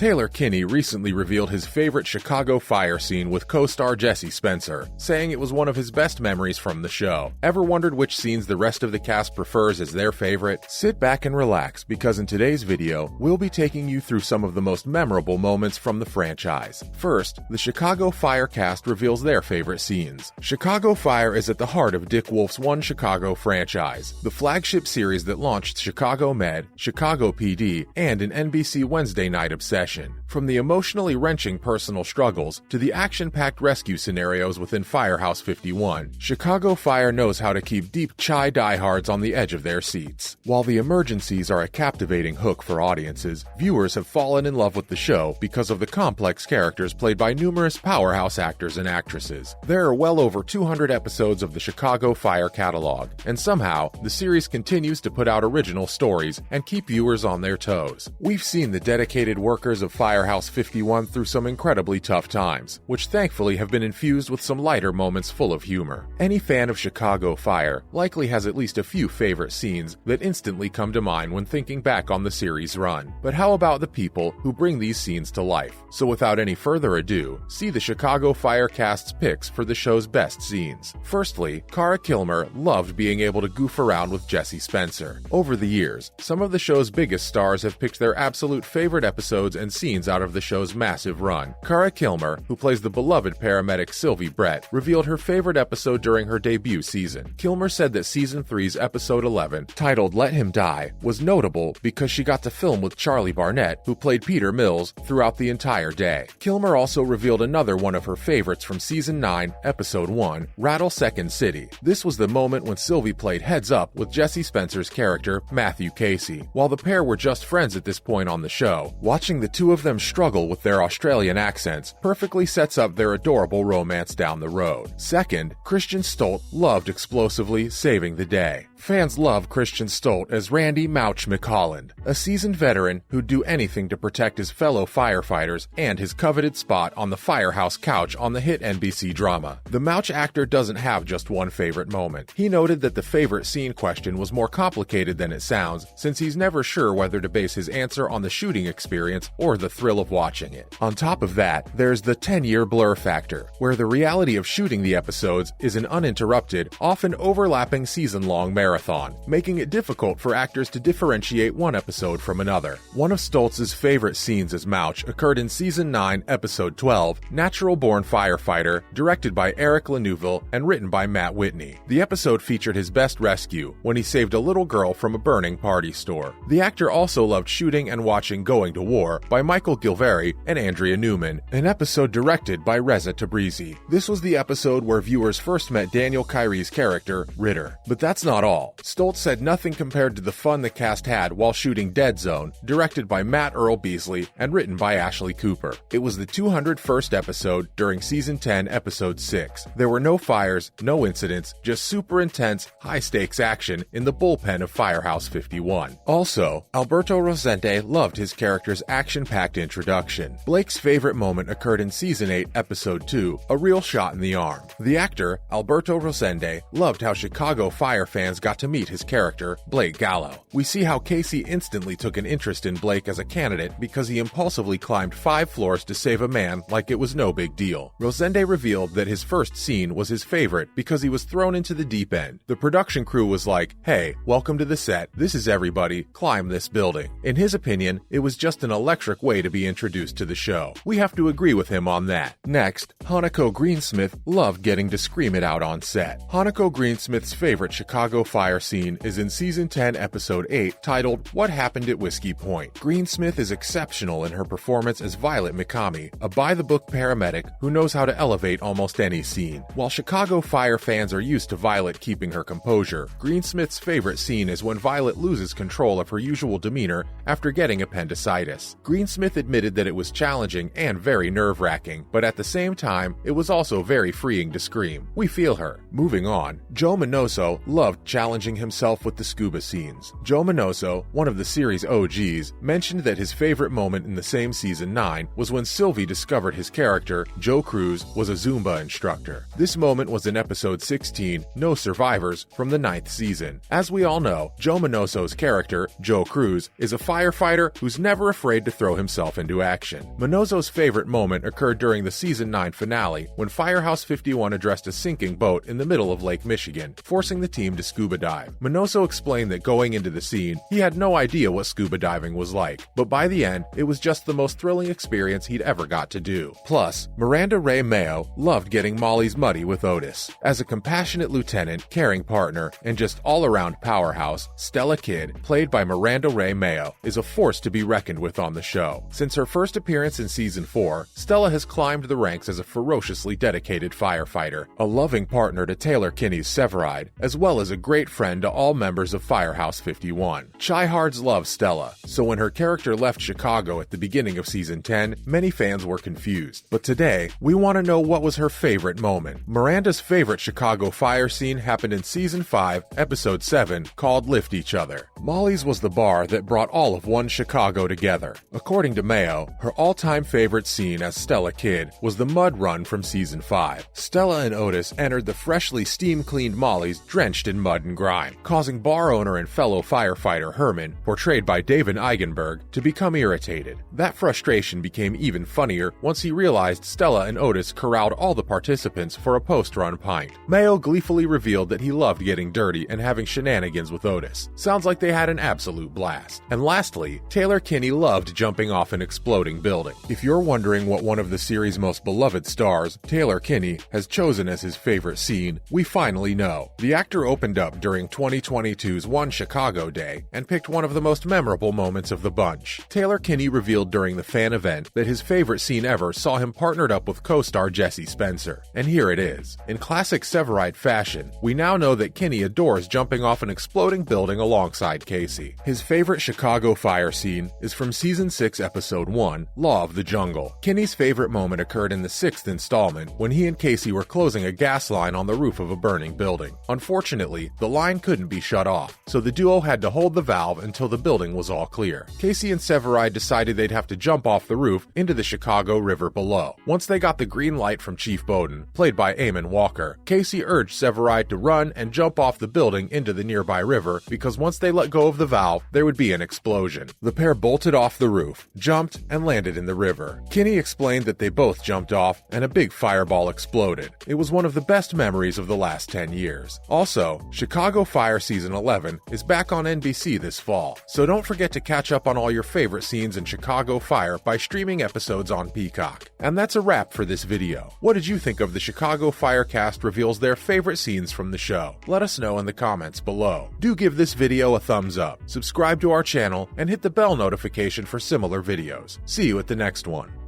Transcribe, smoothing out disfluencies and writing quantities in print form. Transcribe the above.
Taylor Kinney recently revealed his favorite Chicago Fire scene with co-star Jesse Spencer, saying it was one of his best memories from the show. Ever wondered which scenes the rest of the cast prefers as their favorite? Sit back and relax, because in today's video, we'll be taking you through some of the most memorable moments from the franchise. First, the Chicago Fire cast reveals their favorite scenes. Chicago Fire is at the heart of Dick Wolf's One Chicago franchise, the flagship series that launched Chicago Med, Chicago P.D., and an NBC Wednesday-night obsession. From the emotionally wrenching personal struggles to the action-packed rescue scenarios within Firehouse 51, Chicago Fire knows how to keep deep Chi diehards on the edge of their seats. While the emergencies are a captivating hook for audiences, viewers have fallen in love with the show because of the complex characters played by numerous powerhouse actors and actresses. There are well over 200 episodes of the Chicago Fire catalog, and somehow, the series continues to put out original stories and keep viewers on their toes. We've seen the dedicated workers of Firehouse 51 through some incredibly tough times, which thankfully have been infused with some lighter moments full of humor. Any fan of Chicago Fire likely has at least a few favorite scenes that instantly come to mind when thinking back on the series run. But how about the people who bring these scenes to life? So without any further ado, see the Chicago Fire cast's picks for the show's best scenes. Firstly, Cara Kilmer loved being able to goof around with Jesse Spencer. Over the years, some of the show's biggest stars have picked their absolute favorite episodes and scenes out of the show's massive run. Cara Kilmer, who plays the beloved paramedic Sylvie Brett, revealed her favorite episode during her debut season. Kilmer said that Season 3's episode 11, titled Let Him Die, was notable because she got to film with Charlie Barnett, who played Peter Mills, throughout the entire day. Kilmer also revealed another one of her favorites from Season 9, Episode 1, Rattle Second City. This was the moment when Sylvie played heads up with Jesse Spencer's character, Matthew Casey. While the pair were just friends at this point on the show, watching the two of them struggle with their Australian accents perfectly sets up their adorable romance down the road. Second, Christian Stolt loved explosively saving the day. Fans love Christian Stolt as Randy Mouch McHolland, a seasoned veteran who'd do anything to protect his fellow firefighters and his coveted spot on the Firehouse couch on the hit NBC drama. The Mouch actor doesn't have just one favorite moment. He noted that the favorite scene question was more complicated than it sounds, since he's never sure whether to base his answer on the shooting experience or the thrill of watching it. On top of that, there's the 10-year blur factor, where the reality of shooting the episodes is an uninterrupted, often overlapping season-long marathon, making it difficult for actors to differentiate one episode from another. One of Stoltz's favorite scenes as Mouch occurred in Season 9, Episode 12, Natural Born Firefighter, directed by Eric Laneuville and written by Matt Whitney. The episode featured his best rescue, when he saved a little girl from a burning party store. The actor also loved shooting and watching Going to War by Michael Gilveri and Andrea Newman, an episode directed by Reza Tabrizi. This was the episode where viewers first met Daniel Kyrie's character, Ritter. But that's not all. Stoltz said nothing compared to the fun the cast had while shooting Dead Zone, directed by Matt Earl Beasley and written by Ashley Cooper. It was the 201st episode during Season 10, Episode 6. There were no fires, no incidents, just super intense, high-stakes action in the bullpen of Firehouse 51. Also, Alberto Rosente loved his character's action-packed introduction. Blake's favorite moment occurred in Season 8, Episode 2, A Real Shot in the Arm. The actor, Alberto Rosende, loved how Chicago Fire fans got to meet his character, Blake Gallo. We see how Casey instantly took an interest in Blake as a candidate because he impulsively climbed 5 floors to save a man like it was no big deal. Rosende revealed that his first scene was his favorite because he was thrown into the deep end. The production crew was like, "Hey, welcome to the set. This is everybody. Climb this building." In his opinion, it was just an electric way to be introduced to the show. We have to agree with him on that. Next, Hanako Greensmith loved getting to scream it out on set. Hanako Greensmith's favorite Chicago Fire scene is in Season 10, Episode 8, titled What Happened at Whiskey Point. Greensmith is exceptional in her performance as Violet Mikami, a by-the-book paramedic who knows how to elevate almost any scene. While Chicago Fire fans are used to Violet keeping her composure, Greensmith's favorite scene is when Violet loses control of her usual demeanor after getting appendicitis. Greensmith admitted that it was challenging and very nerve-wracking, but at the same time, it was also very freeing to scream. We feel her. Moving on, Joe Minoso loved challenging himself with the scuba scenes. Joe Minoso, one of the series' OGs, mentioned that his favorite moment in the same season 9 was when Sylvie discovered his character, Joe Cruz, was a Zumba instructor. This moment was in episode 16, No Survivors, from the 9th season. As we all know, Joe Minoso's character, Joe Cruz, is a firefighter who's never afraid to throw himself into action. Minoso's favorite moment occurred during the season 9 finale when Firehouse 51 addressed a sinking boat in the middle of Lake Michigan, forcing the team to scuba dive. Minoso explained that going into the scene, he had no idea what scuba diving was like, but by the end, it was just the most thrilling experience he'd ever got to do. Plus, Miranda Ray Mayo loved getting Molly's muddy with Otis. As a compassionate lieutenant, caring partner, and just all-around powerhouse, Stella Kidd, played by Miranda Ray Mayo, is a force to be reckoned with on the show. Since her first appearance in season 4, Stella has climbed the ranks as a ferociously dedicated firefighter, a loving partner to Taylor Kinney's Severide, as well as a great friend to all members of Firehouse 51. Chiehards love Stella, so when her character left Chicago at the beginning of season 10, many fans were confused. But today, we want to know what was her favorite moment. Miranda's favorite Chicago fire scene happened in season 5, episode 7, called Lift Each Other. Molly's was the bar that brought all of one Chicago together. According to Mayo, her all-time favorite scene as Stella Kidd was the mud run from season 5. Stella and Otis entered the freshly steam-cleaned Molly's drenched in mud and grime, causing bar owner and fellow firefighter Herman, portrayed by David Eigenberg, to become irritated. That frustration became even funnier once he realized Stella and Otis corralled all the participants for a post-run pint. Mayo gleefully revealed that he loved getting dirty and having shenanigans with Otis. Sounds like they had an absolute blast. And lastly, Taylor Kinney loved jumping off an exploding building. If you're wondering what one of the series' most beloved stars, Taylor Kinney, has chosen as his favorite scene, we finally know. The actor opened up during 2022's One Chicago Day and picked one of the most memorable moments of the bunch. Taylor Kinney revealed during the fan event that his favorite scene ever saw him partnered up with co-star Jesse Spencer. And here it is. In classic Severide fashion, we now know that Kinney adores jumping off an exploding building alongside Casey. His favorite Chicago fire scene is from season 6, episode 1, Law of the Jungle. Kinney's favorite moment occurred in the 6th installment when he and Casey were closing a gas line on the roof of a burning building. Unfortunately, the line couldn't be shut off, so the duo had to hold the valve until the building was all clear. Casey and Severide decided they'd have to jump off the roof into the Chicago River below. Once they got the green light from Chief Bowden, played by Eamon Walker, Casey urged Severide to run and jump off the building into the nearby river because once they let go of the valve, there would be an explosion. The pair bolted off the roof, jumped, and landed in the river. Kinney explained that they both jumped off and a big fireball exploded. It was one of the best memories of the last 10 years. Also, Chicago Fire Season 11 is back on NBC this fall, so don't forget to catch up on all your favorite scenes in Chicago Fire by streaming episodes on Peacock. And that's a wrap for this video. What did you think of the Chicago Fire cast reveals their favorite scenes from the show? Let us know in the comments below. Do give this video a thumbs up, subscribe to our channel, and hit the bell notification for similar videos. See you at the next one.